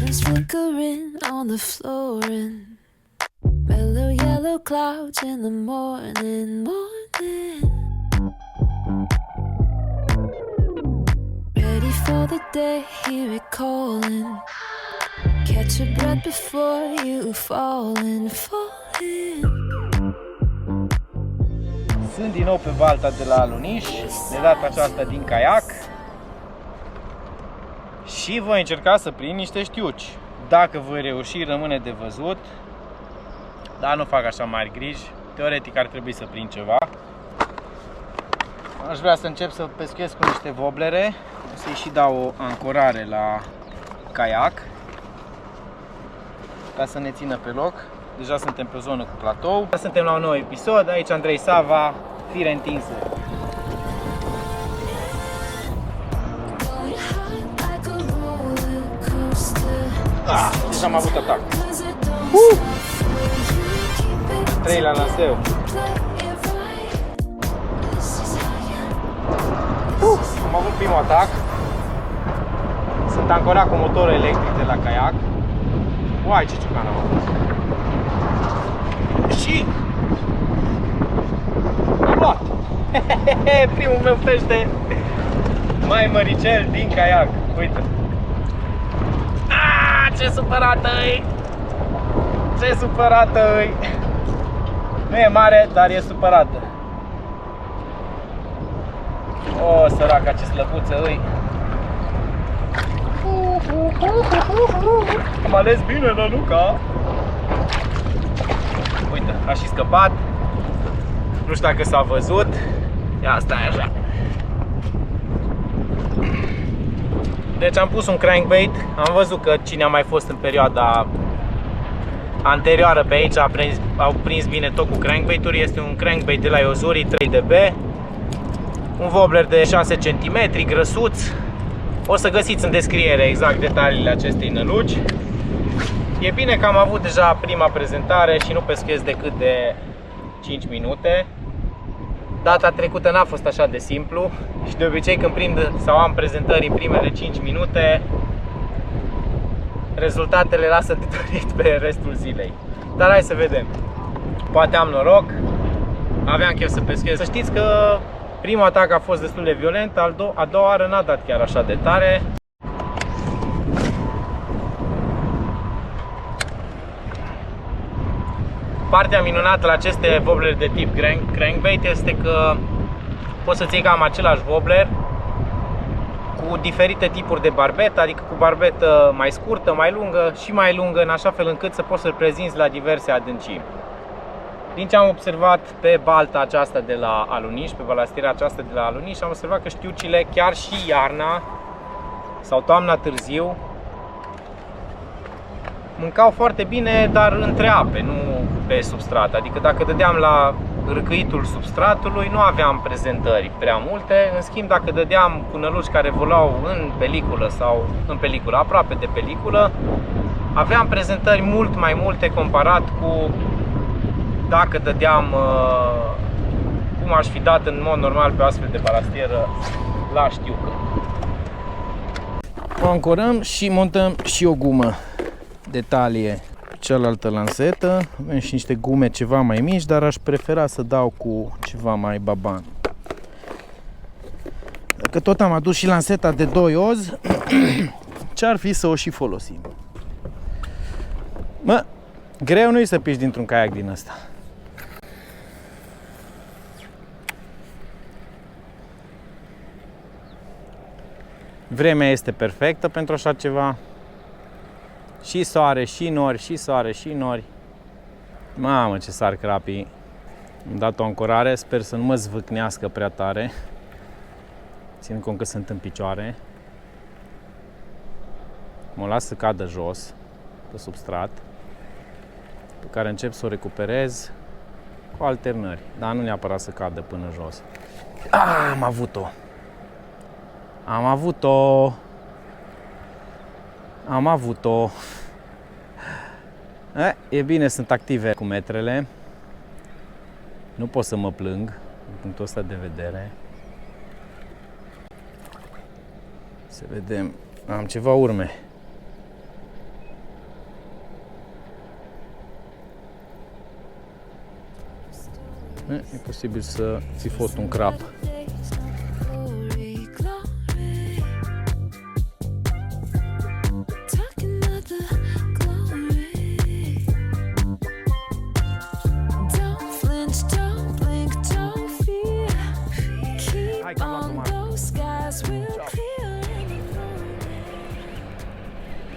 Lanterns flickering on the floor and mellow yellow clouds in the morning. Ready for the day, hear it calling. Catch a breath before you falling. Sunt din nou pe balta de la Aluniș, de data aceasta din caiac. Și voi încerca să prind niște știuci. Dacă voi reuși, rămâne de văzut. Dar nu fac așa mari griji. Teoretic ar trebui să prind ceva. Aș vrea să încep să pescuiesc cu niște voblere. O să-i și dau o ancorare la caiac, ca să ne țină pe loc. Deja suntem pe o zonă cu platou. Suntem la un nou episod. Aici Andrei Sava, fire întinse. Deja am avut atac. 3 la lanseu. Am avut primul atac. Sunt ancorat cu motorul electric de la caiac. Uai, ce ciucan am avut. Și am luat. Primul meu pește mai măricel din caiac. Uite. Ce supărată-i! Ce supărată-i! Nu e mare, dar e supărată. O, săraca, ce slăbuță îi! Am ales bine la Luca! Uite, a și scăpat. Nu știu dacă s-a văzut. Ia, stai așa. Deci am pus un crankbait. Am văzut că cine a mai fost în perioada anterioară pe aici au prins bine tot cu crankbait-uri. Este un crankbait de la Iozuri 3DB. Un wobbler de 6 cm, grăsuț. O să găsiți în descriere exact detaliile acestei năluci. E bine că am avut deja prima prezentare și nu pescuiesc decât de 5 minute. Data trecută n-a fost așa de simplu și de obicei când prind sau am prezentări în primele 5 minute, rezultatele lasă de dorit pe restul zilei. Dar hai să vedem. Poate am noroc. Aveam chef să pescuiesc. Să știți că primul atac a fost destul de violent, a doua oară n-a dat chiar așa de tare. Partea minunată la aceste wobbler de tip crankbait este că poți să-ți iei cam același wobbler cu diferite tipuri de barbetă, adică cu barbetă mai scurtă, mai lungă și mai lungă, în așa fel încât să poți să-l prezinți la diverse adâncimi. Din ce am observat pe balta aceasta de la Aluniș, pe balastiera aceasta de la Aluniș, am observat că știucile chiar și iarna sau toamna târziu mâncau foarte bine, dar între ape, nu pe substrat. Adică dacă dădeam la râcâitul substratului, nu aveam prezentări prea multe. În schimb, dacă dădeam cu năluci care volau în peliculă sau în peliculă, aproape de peliculă, aveam prezentări mult mai multe comparat cu dacă dădeam cum aș fi dat în mod normal pe o astfel de balastieră la știucă. O ancorăm și montăm și o gumă de talie pe cealaltă lansetă. Avem și niște gume ceva mai mici, dar aș prefera să dau cu ceva mai baban. Dacă tot am adus și lanseta de 2 oz, ce-ar fi să o și folosim? Mă, greu nu-i să piși dintr-un caiac din ăsta. Vremea este perfectă pentru așa ceva. Și soare, și nori, și soare, și nori. Mamă, ce sar crapii. Am dat o ancorare, sper să nu mă zvâcnească prea tare. Ținând cont că sunt în picioare. Mă las să cadă jos, pe substrat, pe care încep să o recuperez cu alternări, dar nu neapărat să cadă până jos. Am avut-o! Am avut-o! Am avut-o! E bine, sunt active cu metrele. Nu pot să mă plâng din punctul ăsta de vedere. Să vedem. Am ceva urme. E posibil să fi fost un crap.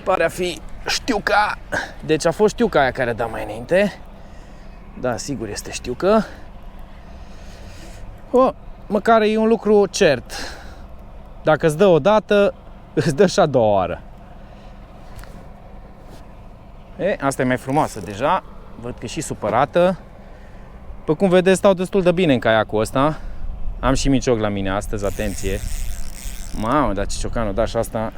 Pare a fi știuca. Deci a fost știuca aia care a dat mai înainte. Da, sigur este știucă. Măcar e un lucru cert. Dacă îți dă o dată, îți dă și a doua oară. Asta e mai frumoasă deja. Văd că e și supărată. Pe cum vedeți, stau destul de bine în caiacul ăsta. Am și micioc la mine astăzi, atenție. Mamă, dar ce ciocanul da și asta.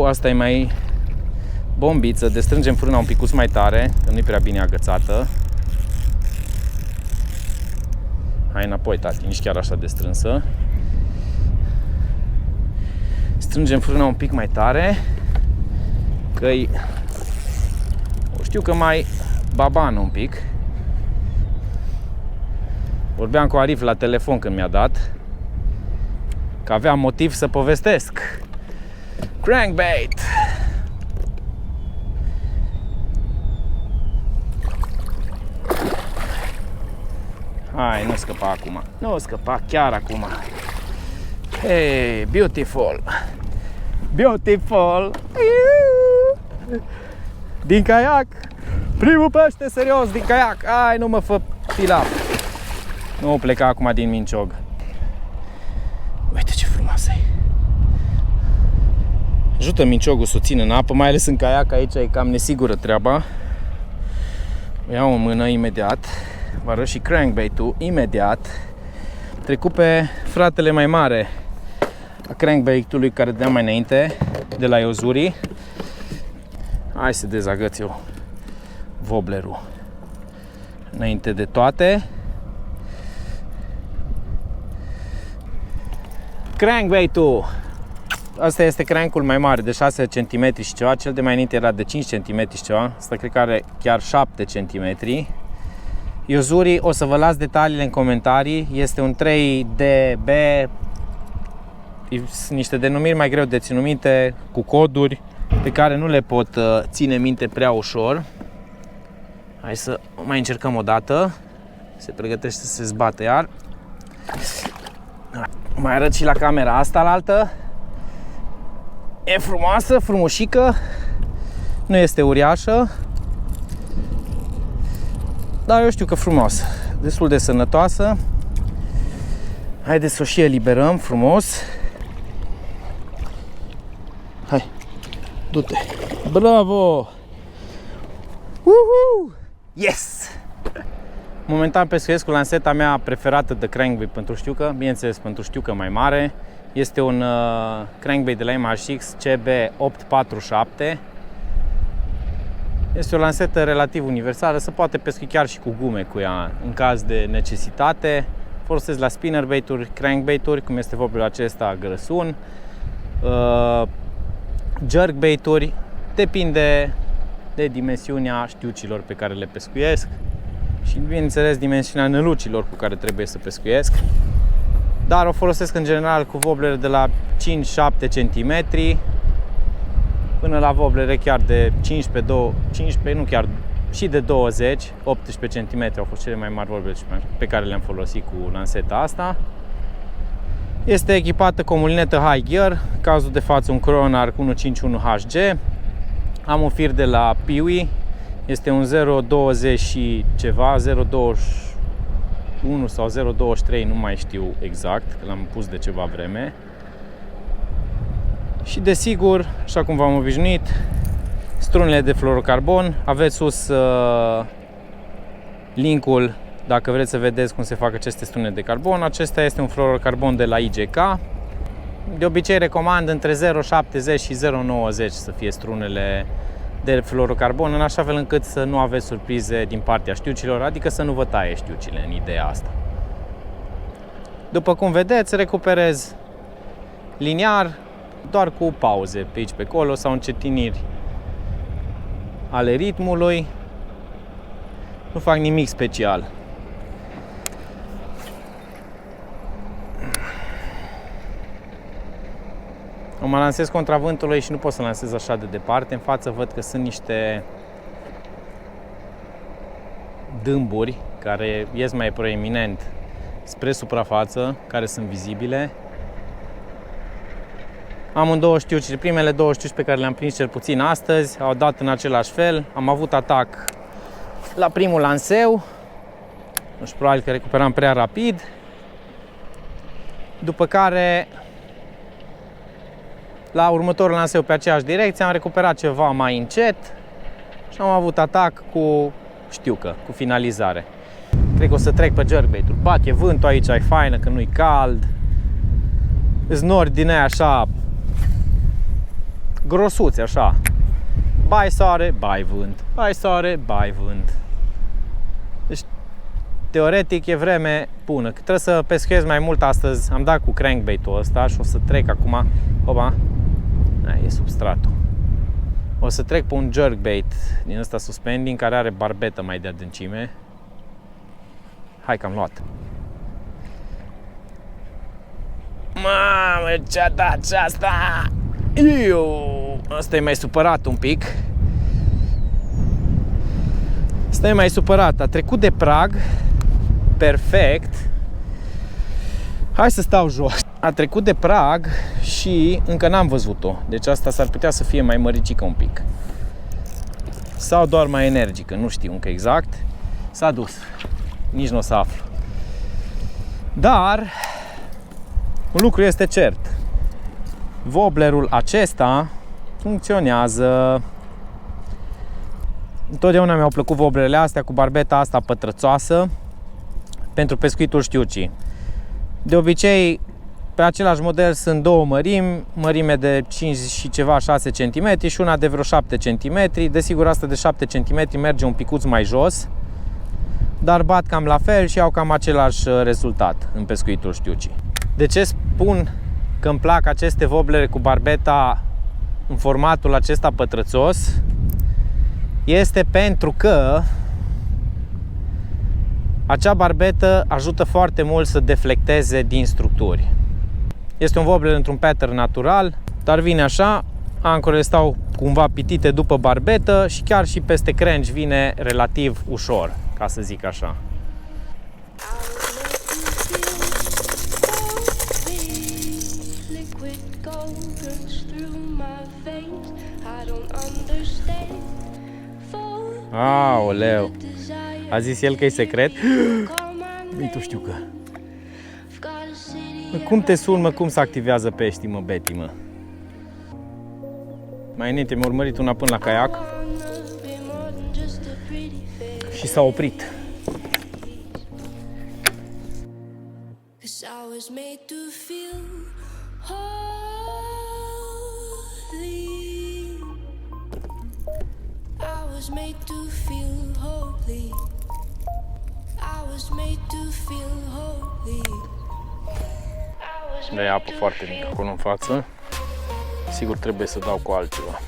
Asta e mai bombiță. Destrângem frâna un picuț mai tare, că nu e prea bine agățată. Hai înapoi, tati, nici chiar așa de strânsă. Strângem frâna un pic mai tare, că-i... știu că mai babană un pic. Vorbeam cu Arif la telefon când mi-a dat, că aveam motiv să povestesc. Crankbait! Hai, nu scăpa acum. Nu scăpa chiar acum. Hey, beautiful! Beautiful! Din caiac! Primul pește serios din caiac! Hai, nu mă fă filap! Nu pleca acum din minciog. Uite ce frumoasă e! Ajută minciogul să o țină în apă, mai ales în caiac, aici e cam nesigură treaba. O iau în mână imediat. Vă arăt și crankbait-ul imediat. Trecut pe fratele mai mare a crankbait-ului care dădea mai înainte, de la Iozuri. Hai să dezagăț eu wobblerul. Înainte de toate, crankbait-ul. Asta este crankul mai mare, de 6 cm și ceva. Cel de mai înainte era de 5 cm și ceva. Asta cred că are chiar 7 cm. Iozuri, o să vă las detaliile în comentarii. Este un 3DB. Sunt niște denumiri mai greu de ținut minte, cu coduri pe care nu le pot ține minte prea ușor. Hai să mai încercăm o dată. Se pregătește să se zbată iar. Mai arăt și la camera asta, la altă. E frumoasă, frumușică. Nu este uriașă, dar eu știu că frumoasă. Destul de sănătoasă. Haideți să o și eliberăm frumos. Hai, du-te. Bravo! Uhu! Yes! Momentan pescuiesc cu lanseta mea preferată de crankbait pentru știucă, bineînțeles pentru știucă mai mare. Este un crankbait de la MHX CB847. Este o lansetă relativ universală, se poate pescui chiar și cu gume cu ea în caz de necesitate. Folosesc la spinnerbait-uri, crankbait-uri, cum este wobblerul acesta grăsun, jerkbait-uri, depinde de dimensiunea știucilor pe care le pescuiesc și, bineînțeles, dimensiunea nălucilor cu care trebuie să pescuiesc. Dar o folosesc în general cu wobblere de la 5-7 cm până la wobblere chiar de 15, nu chiar, și de 20, 18 cm au fost cele mai mari wobblere pe care le-am folosit cu lanseta asta. Este echipată cu o mulinetă high gear, în cazul de față un Chronarch 151HG. Am un fir de la Piwi, este un 0.20 și ceva, 0.21 sau 0.23, nu mai știu exact, că l-am pus de ceva vreme. Și desigur, așa cum v-am obișnuit, strunele de fluorocarbon. Aveți sus linkul dacă vreți să vedeți cum se fac aceste strune de carbon. Acesta este un fluorocarbon de la IGK. De obicei recomand între 0,70 și 0,90 să fie strunele de fluorocarbon, în așa fel încât să nu aveți surprize din partea știucilor, adică să nu vă taie știucile în ideea asta. După cum vedeți, recuperez liniar, doar cu pauze pe aici pe acolo sau încetiniri ale ritmului. Nu fac nimic special. Mă lansez contra vântului și nu pot să lansez așa de departe. În față văd că sunt niște dâmburi care ies mai proeminent spre suprafață, care sunt vizibile. Amândouă știuci, primele două știuci pe care le-am prins cel puțin astăzi au dat în același fel. Am avut atac la primul lanseu, nu știu, probabil că recuperam prea rapid. După care, la următorul lanseu pe aceeași direcție, am recuperat ceva mai încet și am avut atac cu știucă, cu finalizare. Cred că o să trec pe jerkbait-ul. Bate vântul aici, e faină, că nu-i cald. Îs nori din aia așa grosuți, așa. Bai soare, bai vânt. Bai soare, bai vânt. Deci, teoretic, e vreme bună. Că trebuie să pescuiesc mai mult astăzi. Am dat cu crankbait-ul ăsta și o să trec acum. Opa, e substratul. O să trec pe un jerkbait din ăsta suspending care are barbetă mai de adâncime. Hai că am luat. Mamă, ce-a dat și asta! Asta e mai supărat un pic. Asta e mai supărat. A trecut de prag. Perfect. Hai să stau jos. A trecut de prag și încă n-am văzut-o. Deci asta s-ar putea să fie mai măricică un pic. Sau doar mai energică, nu știu încă exact. S-a dus. Nici nu o să aflu. Dar un lucru este cert. Wobblerul acesta funcționează. Întotdeauna mi-au plăcut wobblerele astea cu barbeta asta pătrățoasă pentru pescuitul știucii. De obicei, pe același model sunt două mărimi, mărime de 5 și ceva 6 cm și una de vreo 7 cm. Desigur, asta de 7 cm merge un picuț mai jos, dar bat cam la fel și au cam același rezultat în pescuitul știucii. De ce spun că îmi plac aceste wobblere cu barbeta în formatul acesta pătrățos? Este pentru că acea barbetă ajută foarte mult să deflecteze din structuri. Este un wobbler într-un pattern natural, dar vine așa, ancorele stau cumva pitite după barbetă și chiar și peste crengi vine relativ ușor, ca să zic așa. Aoleu! A zis el că e secret? Bine, tu știu că. Cum te sun, mă? Cum se activează peștii, mă, Betty, mă? Mai înainte mi-a urmărit una până la caiac și s-a oprit. Da, e apă foarte mică acolo în față. Sigur trebuie să dau cu altceva.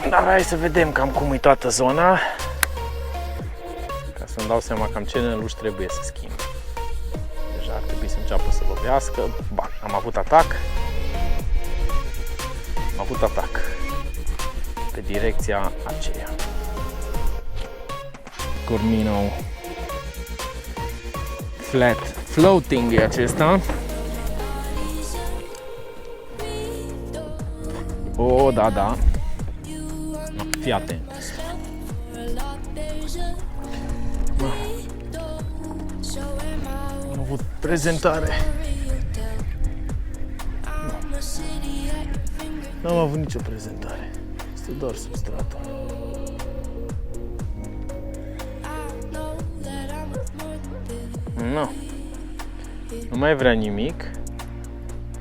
Dar hai să vedem cam cum e toată zona, ca să-mi dau seama cam ce năluși trebuie să schimb. Deja ar trebui să înceapă să lovească. Ba, am avut atac. Am avut atac pe direcția aceea. Cormino flat floating e acesta. Oh, da, da. Fii atent. Am avut prezentare. Nu am avut nicio prezentare. Este doar substratul. Nu. Nu mai vrea nimic.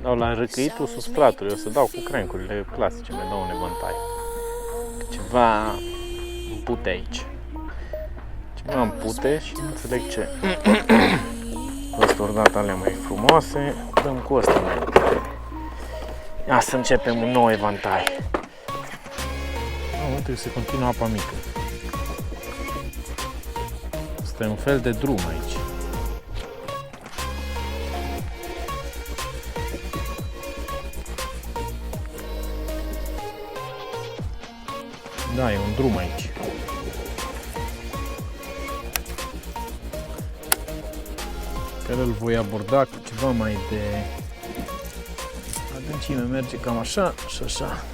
Dau la răcăitul substratului. O să dau cu crancurile clasice. Mi dau un evantai. Ceva în pute aici. Ceva în pute și nu înțeleg ce. Ăsta ori dat alea mai frumoase. Dăm cu ăsta mai pute. Ia să începem un nou evantai. Nu, trebuie să continuă apa mică. Asta e un fel de drum aici. Da, e un drum aici. Care îl voi aborda cu ceva mai de adâncime. Merge cam așa și așa.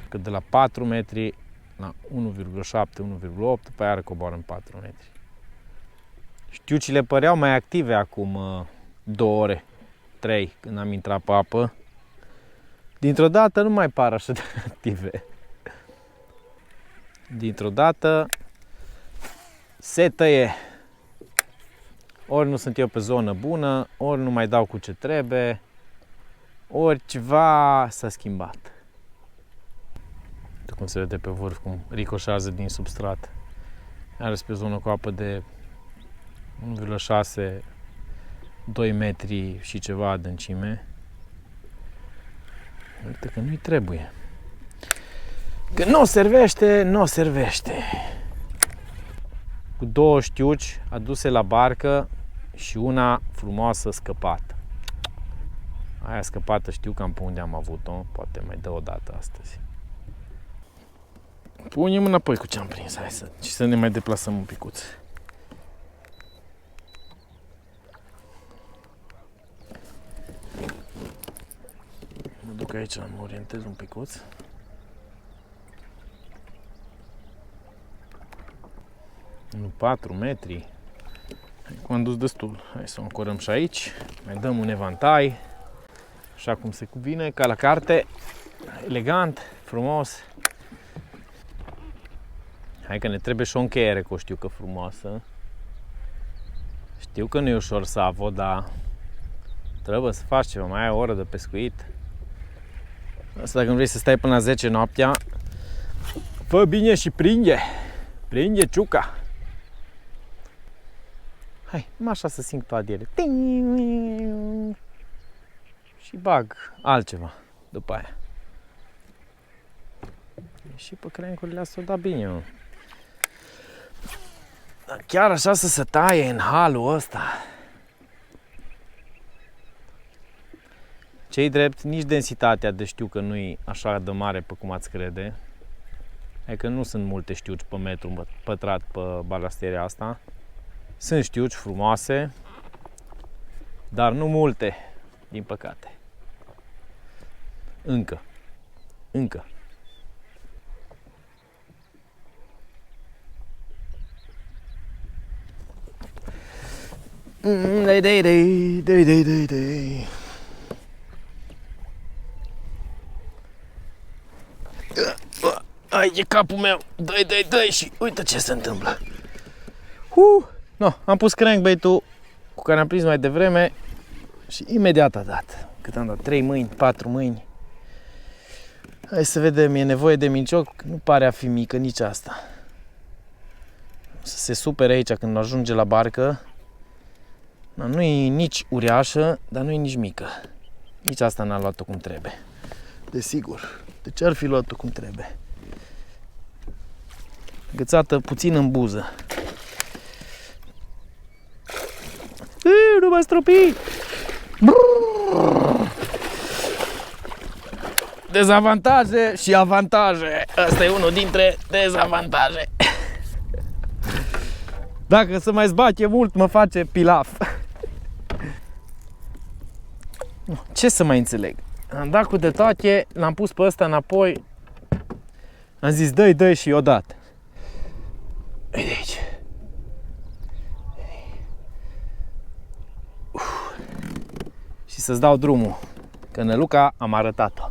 Că de la 4 metri la 1,7, 1,8, după aia coboară în 4 metri. Știucile păreau mai active acum 2 ore, 3, când am intrat pe apă. Dintr-o dată nu mai par așa de active. Dintr-o dată se tăie. Ori nu sunt eu pe zonă bună, ori nu mai dau cu ce trebuie, ori ceva s-a schimbat. Cum se vede pe vârf, cum ricoșează din substrat. Are pe o zonă cu apă de 1,6, 2 metri și ceva adâncime. Uite că nu-i trebuie. Că nu servește, nu servește. Cu 2 știuci aduse la barcă și una frumoasă scăpată. Aia scăpată știu cam pe unde am avut-o, poate mai dă o dată astăzi. Punem înapoi cu ce am prins, hai să ne mai deplasăm un picuț. Mă duc aici, mă orientez un picuț. Nu 4 metri. Am dus destul. Hai să o ancorăm și aici. Mai dăm un evantai. Așa cum se cuvine, ca la carte. Elegant, frumos. Hai că ne trebuie și o încheiere, că o știu că frumoasă. Știu că nu e ușor să avă, dar trebuie să faci ceva, mai ai o oră de pescuit. Asta dacă vrei să stai până la 10 noaptea, fă bine și prinde. Prinde ciuca. Hai, așa să simt toate ele. Și bag altceva după aia. Și pe crencurile astea o da bine, mă. Dar chiar așa să se taie în halul ăsta. Ce-i drept, nici densitatea de știu că nu-i așa de mare pe cum ați crede. Adică nu sunt multe știuci pe metru pătrat pe balastierea asta. Sunt știuci frumoase, dar nu multe, din păcate. Încă. Ai, e capul meu, dă-i și uite ce se întâmplă. No, am pus crankbait-ul cu care am prins mai devreme și imediat a dat. Cât am dat? 3 mâini, 4 mâini. Hai să vedem, e nevoie de mincioc, nu pare a fi mică nici asta. Să se supere aici când ajunge la barcă. Nu e nici uriașă, dar nu e nici mică. Nici asta n-a luat-o cum trebuie. Desigur. De ce ar fi luat-o cum trebuie? Gățată puțin în buză. Nu mă stropi! Dezavantaje și avantaje. Asta e unul dintre dezavantaje. Dacă se mai zbate mult, mă face pilaf. Ce să mai înțeleg? Am dat cu de toate, l-am pus pe ăsta înapoi. Am zis, dă-i și i-o dat. Uite aici. Și să-ți dau drumul. Că Năluca am arătat-o.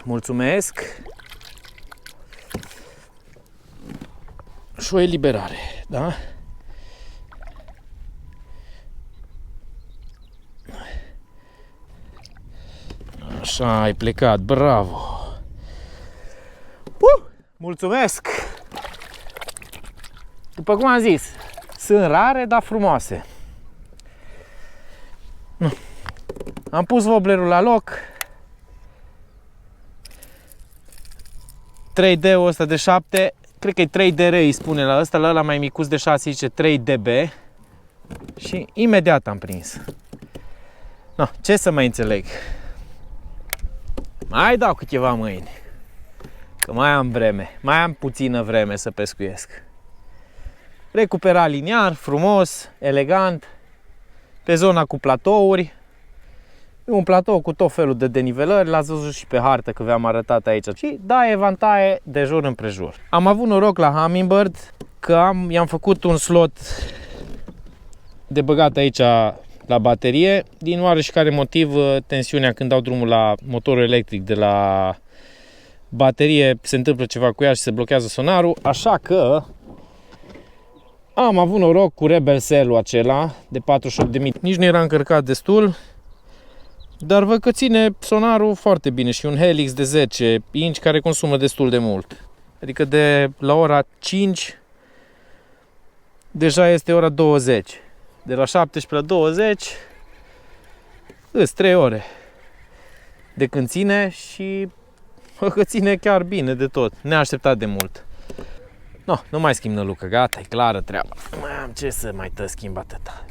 Mulțumesc. Și o eliberare, da? Așa, ai plecat, bravo! Mulțumesc! După cum am zis, Sunt rare, dar frumoase. Am pus wobblerul la loc. 3D-ul ăsta de 7, cred că e 3DR îi spune la ăsta, la ăla mai micuț de 6 zice 3DB. Și imediat am prins. No, ce să mai înțeleg? Mai dau câteva mâini. Că mai am vreme, mai am puțină vreme să pescuiesc. Recupera liniar, frumos, elegant, pe zona cu platouri. E un platou cu tot felul de denivelări, l-ați văzut și pe hartă că v-am arătat aici. Și da, evantaie de jur împrejur. Am avut noroc la Humminbird că i-am făcut un slot de băgat aici la baterie. Din oareșcare motiv, tensiunea când dau drumul la motorul electric de la baterie, se întâmplă ceva cu ea și se blochează sonarul, așa că am avut noroc cu Rebel Cell-ul acela de 48.000. Nici nu era încărcat destul, dar văd că ține sonarul foarte bine și un Helix de 10 inch care consumă destul de mult. Adică de la ora 5 deja este ora 20. De la 17 la 20 îs 3 ore de când ține și că ține chiar bine de tot, neașteptat de mult. No, nu mai schimb nălucă, gata, e clară treaba. Nu mai am ce să mai schimb atâta.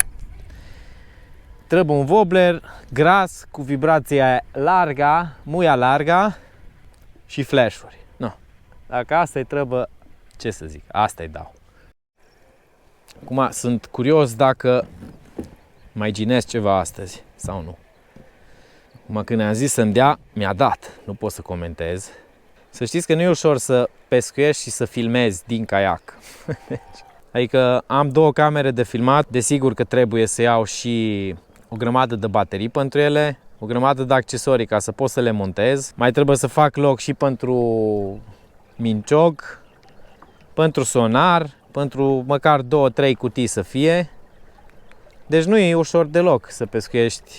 Trebuie un wobbler gras cu vibrație larga, muia larga și flash-uri. No, dacă asta-i trebuie, ce să zic, asta-i dau. Acum sunt curios dacă mai ginesc ceva astăzi sau nu. Acum când am zis să-mi dea, mi-a dat, nu pot să comentez. Să știți că nu e ușor să pescuiești și să filmezi din caiac. Adică am 2 camere de filmat, desigur că trebuie să iau și o grămadă de baterii pentru ele, o grămadă de accesorii ca să pot să le montez. Mai trebuie să fac loc și pentru minciog, pentru sonar, pentru măcar 2-3 cutii să fie. Deci nu e ușor deloc să pescuiești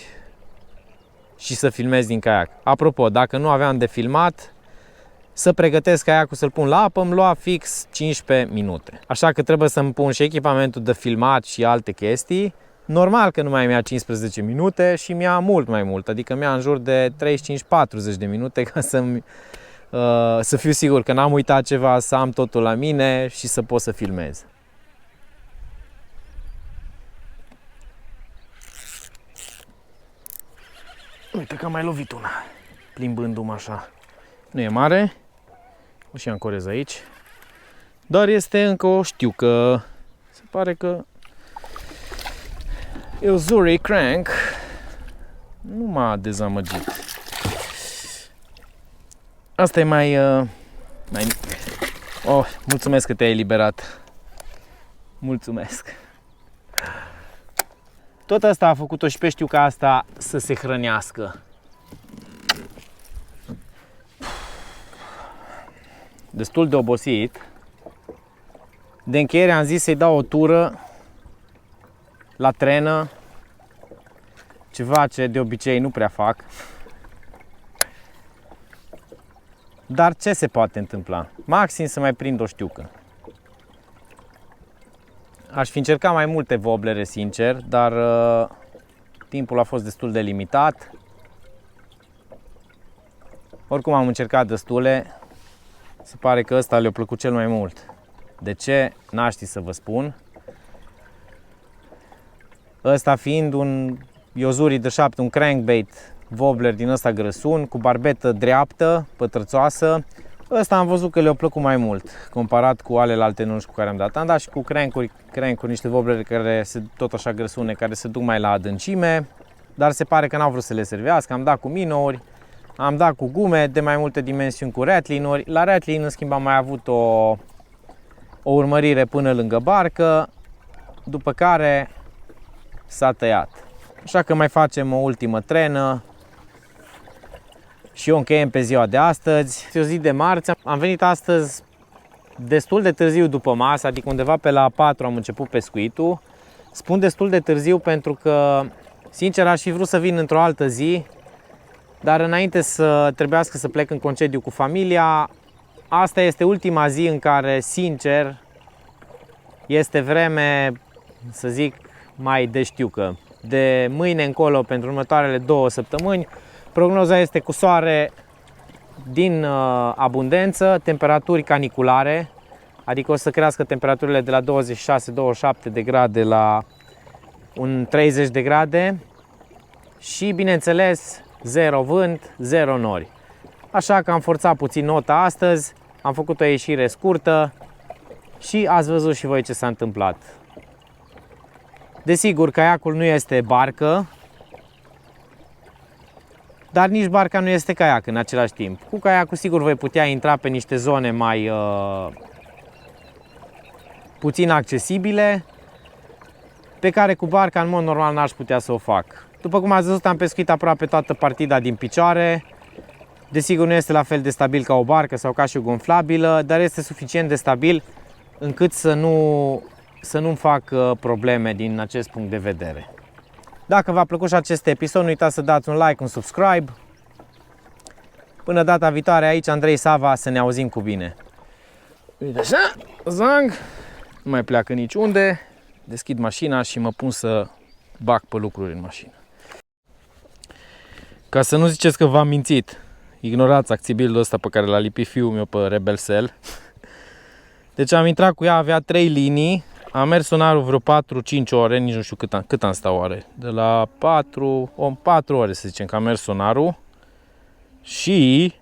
și să filmezi din caiac. Apropo, dacă nu aveam de filmat, să pregătesc caiacul să-l pun la apă, îmi lua fix 15 minute. Așa că trebuie să-mi pun și echipamentul de filmat și alte chestii. Normal că nu mai mi-a 15 minute și mi-a mult mai mult, adică mi-a în jur de 35-40 de minute ca să fiu sigur că n-am uitat ceva, să am totul la mine și să pot să filmez. Uite că am mai lovit una, plimbându-mă așa. Nu e mare, o și ancorez aici, dar este încă o știucă. Se pare că Yo-Zuri Crank nu m-a dezamăgit. Asta e mai mic. Oh, mulțumesc că te-ai eliberat. Mulțumesc. Tot asta a făcut-o și pe știuca asta să se hrănească. Destul de obosit. De încheiere am zis să-i dau o tură la trenă, ceva ce de obicei nu prea fac. Dar ce se poate întâmpla? Maxim să mai prind o știucă. Aș fi încercat mai multe wobblere, sincer, dar timpul a fost destul de limitat. Oricum am încercat destule. Se pare că ăsta le-a plăcut cel mai mult. De ce? N-aș ști să vă spun. Ăsta fiind un Yo-Zuri de 7, un crankbait wobbler din ăsta grăsun, cu barbetă dreaptă, pătrățoasă. Ăsta am văzut că le-a plăcut mai mult, comparat cu alelalte nunci cu care am dat. Am dat și cu crankuri, niște wobblere care se tot așa grăsune, care se duc mai la adâncime, dar se pare că n-au vrut să le servească. Am dat cu minouri, am dat cu gume de mai multe dimensiuni, cu ratlin-uri. La ratlin, în schimb, am mai avut o urmărire până lângă barcă, după care s-a tăiat. Așa că mai facem o ultimă trenă și o încheiem pe ziua de astăzi. Este o zi de marți. Am venit astăzi destul de târziu după masă, adică undeva pe la 4 am început pescuitul. Spun destul de târziu pentru că, sincer, aș fi vrut să vin într-o altă zi, dar înainte să trebuiască să plec în concediu cu familia, asta este ultima zi în care, sincer, este vreme să zic, mai de știucă. De mâine încolo, pentru următoarele 2 săptămâni, prognoza este cu soare din abundență, temperaturi caniculare, adică o să crească temperaturile de la 26-27 de grade la un 30 de grade și, bineînțeles, 0 vânt, 0 nori. Așa că am forțat puțin nota astăzi, am făcut o ieșire scurtă și ați văzut și voi ce s-a întâmplat. Desigur, caiacul nu este barcă, dar nici barca nu este caiac în același timp. Cu caiacul sigur voi putea intra pe niște zone mai puțin accesibile, pe care cu barca în mod normal n-aș putea să o fac. După cum ați văzut, am pescuit aproape toată partida din picioare. Desigur, nu este la fel de stabil ca o barcă sau ca și o gonflabilă, dar este suficient de stabil încât să nu-mi fac probleme din acest punct de vedere. Dacă v-a plăcut și acest episod, nu uitați să dați un like, un subscribe. Până data viitoare, aici Andrei Sava, să ne auzim cu bine. Uite așa, zang, nu mai pleacă niciunde. Deschid mașina și mă pun să bag pe lucruri în mașină. Ca să nu ziceți că v-am mințit, ignorați acțibilul ăsta pe care l-a lipit fiul meu pe Rebel Cell. Deci am intrat cu ea, avea 3 linii, am mers sonarul vreo 4-5 ore, nici nu știu cât am stat oare. De la 4 ore să zicem că am mers sonarul și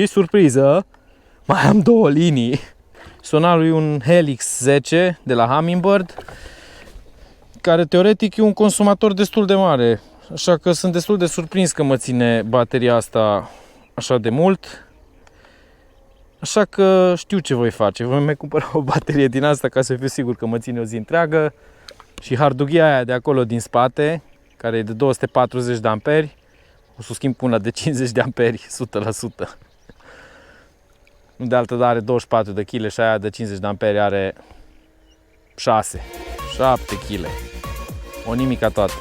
surpriză, mai am 2 linii. Sonarul e un Helix 10 de la Humminbird, care teoretic e un consumator destul de mare. Așa că sunt destul de surprins că mă ține bateria asta așa de mult. Așa că știu ce voi face. Voi mai cumpăra o baterie din asta ca să fiu sigur că mă ține o zi întreagă. Și hardughia aia de acolo din spate, care e de 240 de amperi, o să schimb cu una de 50 de amperi, 100%. Nu de altă, dar are 24 de kg și aia de 50 de amperi are 7 kg. O nimica toată.